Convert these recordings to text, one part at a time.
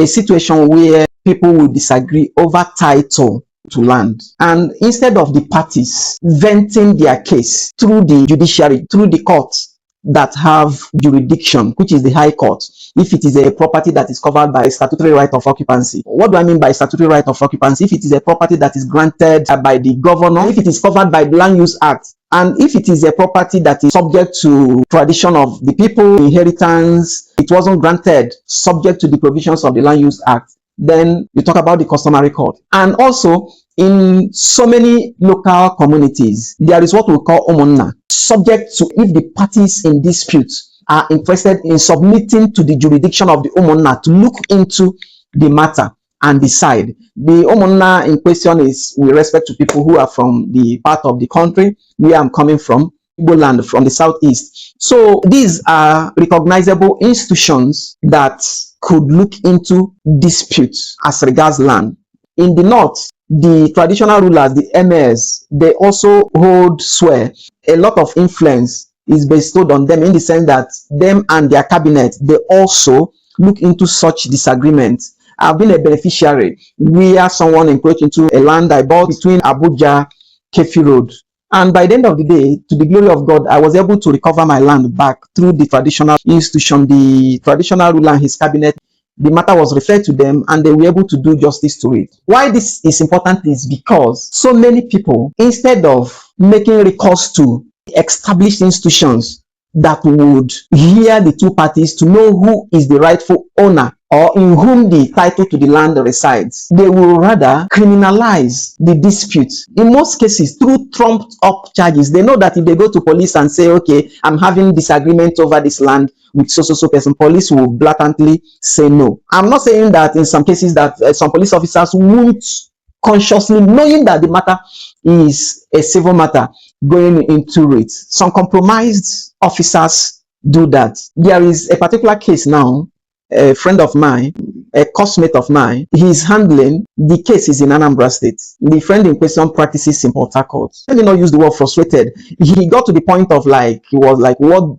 a situation where people will disagree over title to land, and instead of the parties venting their case through the judiciary, through the courts that have jurisdiction, which is the High Court, if it is a property that is covered by a statutory right of occupancy. What do I mean by statutory right of occupancy? If it is a property that is granted by the governor, if it is covered by the Land Use Act, and if it is a property that is subject to tradition of the people, inheritance, it wasn't granted subject to the provisions of the Land Use Act, then you talk about the customary court. And also, in so many local communities, there is what we call omonna, subject to if the parties in dispute are interested in submitting to the jurisdiction of the omonna to look into the matter and decide. The omonna in question is with respect to people who are from the part of the country where I'm coming from, Igbo land, from the southeast. So these are recognizable institutions that could look into disputes as regards land. In the north, the traditional rulers, the emirs, they also hold sway. A lot of influence is bestowed on them in the sense that them and their cabinet, they also look into such disagreements. I've been a beneficiary where someone encroached into a land I bought between Abuja, Kefi Road. And by the end of the day, to the glory of God, I was able to recover my land back through the traditional institution, the traditional ruler and his cabinet. The matter was referred to them and they were able to do justice to it. Why this is important is because so many people, instead of making recourse to established institutions that would hear the two parties to know who is the rightful owner or in whom the title to the land resides, they will rather criminalize the dispute. In most cases, through trumped up charges. They know that if they go to police and say, okay, I'm having disagreement over this land with so person, police will blatantly say no. I'm not saying that in some cases that some police officers won't consciously, knowing that the matter is a civil matter, going into it. Some compromised officers do that. There is a particular case now, a friend of mine, a coursemate of mine, he's handling the case is in Anambra State. The friend in question practices in Port Harcourt. Let me not use the word frustrated. He got to the point of he was like, what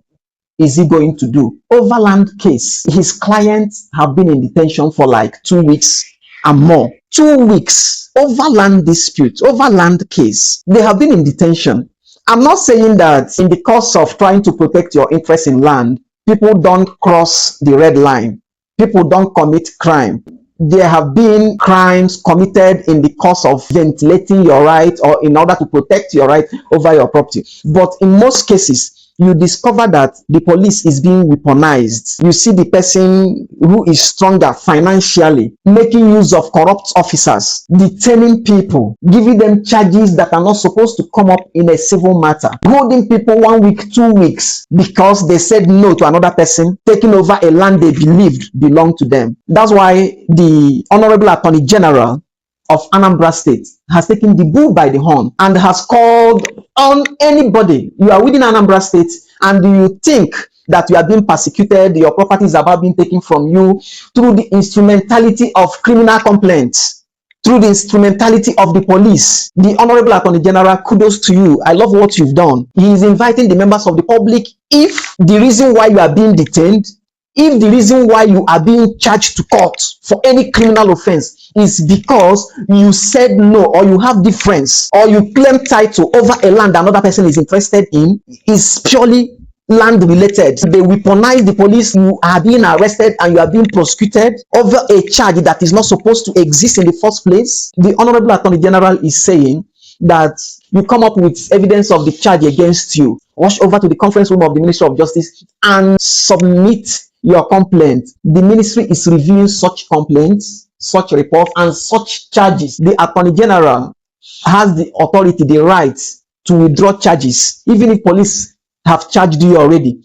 is he going to do? Overland case. His clients have been in detention for 2 weeks and more. 2 weeks. Overland dispute, overland case. They have been in detention. I'm not saying that in the course of trying to protect your interest in land, people don't cross the red line. People don't commit crime. There have been crimes committed in the course of ventilating your right or in order to protect your right over your property. But in most cases, you discover that the police is being weaponized. You see the person who is stronger financially making use of corrupt officers, detaining people, giving them charges that are not supposed to come up in a civil matter, holding people 1 week, 2 weeks because they said no to another person, taking over a land they believed belonged to them. That's why the Honourable Attorney General of Anambra State has taken the bull by the horn and has called on anybody. You are within Anambra State and you think that you are being persecuted, your property is about being taken from you through the instrumentality of criminal complaints, through the instrumentality of the police. The Honourable Attorney General, kudos to you. I love what you've done. He is inviting the members of the public, if the reason why you are being detained, if the reason why you are being charged to court for any criminal offense is because you said no, or you have difference, or you claim title over a land another person is interested in, is purely land related. They weaponize the police. You are being arrested and you are being prosecuted over a charge that is not supposed to exist in the first place. The Honourable Attorney General is saying that you come up with evidence of the charge against you, rush over to the conference room of the Ministry of Justice and submit your complaint. The ministry is reviewing such complaints, such reports, and such charges. The Attorney General has the authority, the right to withdraw charges, even if police have charged you already.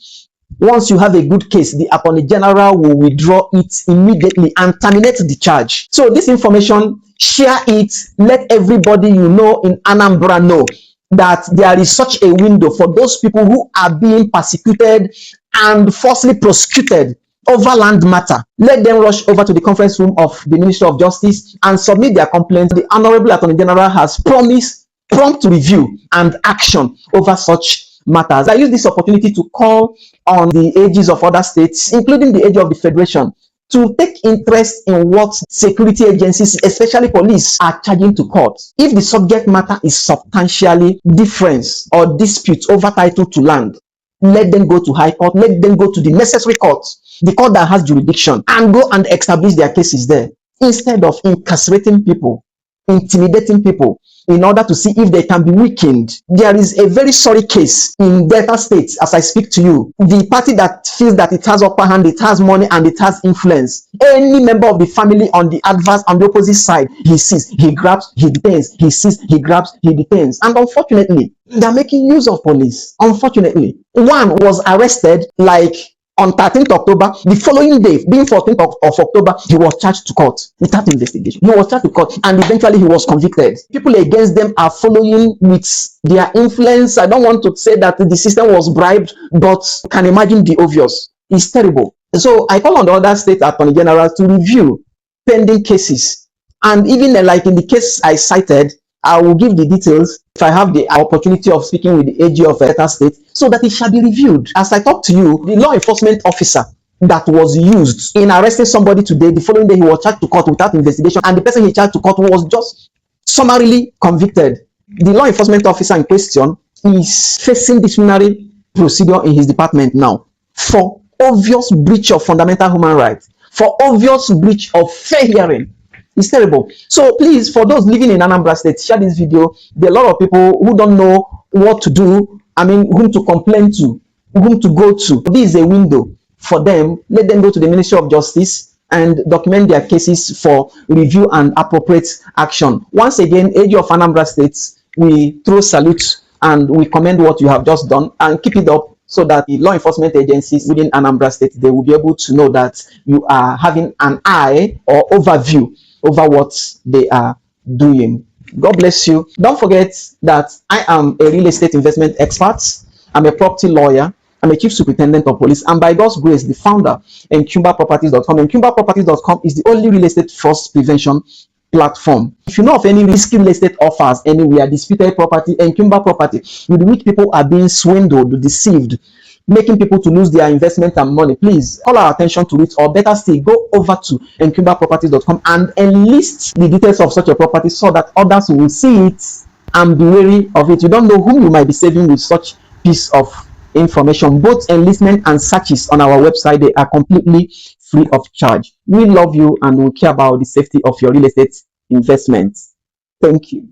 Once you have a good case, the Attorney General will withdraw it immediately and terminate the charge. So this information, share it, let everybody you know in Anambra know that there is such a window for those people who are being persecuted and falsely prosecuted over land matter. Let them rush over to the conference room of the Ministry of Justice and submit their complaints. The Honourable Attorney General has promised prompt review and action over such matters. I use this opportunity to call on the AGs of other states, including the AG of the Federation, to take interest in what security agencies, especially police, are charging to court. If the subject matter is substantially different or dispute over title to land, let them go to high court, let them go to the necessary court, the court that has jurisdiction, and go and establish their cases there, instead of incarcerating people, intimidating people, in order to see if they can be weakened. There is a very sorry case in Delta State as I speak to you. The party that feels that it has upper hand, it has money, and it has influence, any member of the family on the adverse and the opposite side, he sees, he grabs, he detains, he sees, he grabs, he detains. And unfortunately, they're making use of police. Unfortunately, one was arrested like on 13th October, the following day, being 14th of October, he was charged to court without investigation. He was charged to court and eventually he was convicted. People against them are following with their influence. I don't want to say that the system was bribed, but can imagine the obvious. It's terrible. So I call on the other state attorney general to review pending cases. And even like in the case I cited, I will give the details if I have the opportunity of speaking with the AG of Delta State, so that it shall be reviewed. As I talk to you, the law enforcement officer that was used in arresting somebody today, the following day he was charged to court without investigation, and the person he charged to court was just summarily convicted. The law enforcement officer in question is facing disciplinary procedure in his department now for obvious breach of fundamental human rights, for obvious breach of fair hearing. It's terrible. So please, for those living in Anambra State, share this video. There are a lot of people who don't know what to do. I mean, whom to complain to, whom to go to. This is a window for them. Let them go to the Ministry of Justice and document their cases for review and appropriate action. Once again, AG of Anambra State, we throw salute and we commend what you have just done, and keep it up, so that the law enforcement agencies within Anambra State, they will be able to know that you are having an eye or overview over what they are doing. God bless you. Don't forget that I am a real estate investment expert. I'm a property lawyer. I'm a chief superintendent of police, and by God's grace, the founder, Encumberedproperties.com. Encumberedproperties.com is the only real estate fraud prevention platform. If you know of any risky real estate offers anywhere, disputed property, Encumbered property, with which people are being swindled, deceived, making people to lose their investment and money, please call our attention to it, or better still, go over to Encumberedproperties.com and enlist the details of such a property, so that others will see it and be wary of it. You don't know whom you might be saving with such piece of information. Both enlistment and searches on our website, they are completely free of charge. We love you and we care about the safety of your real estate investments. Thank you.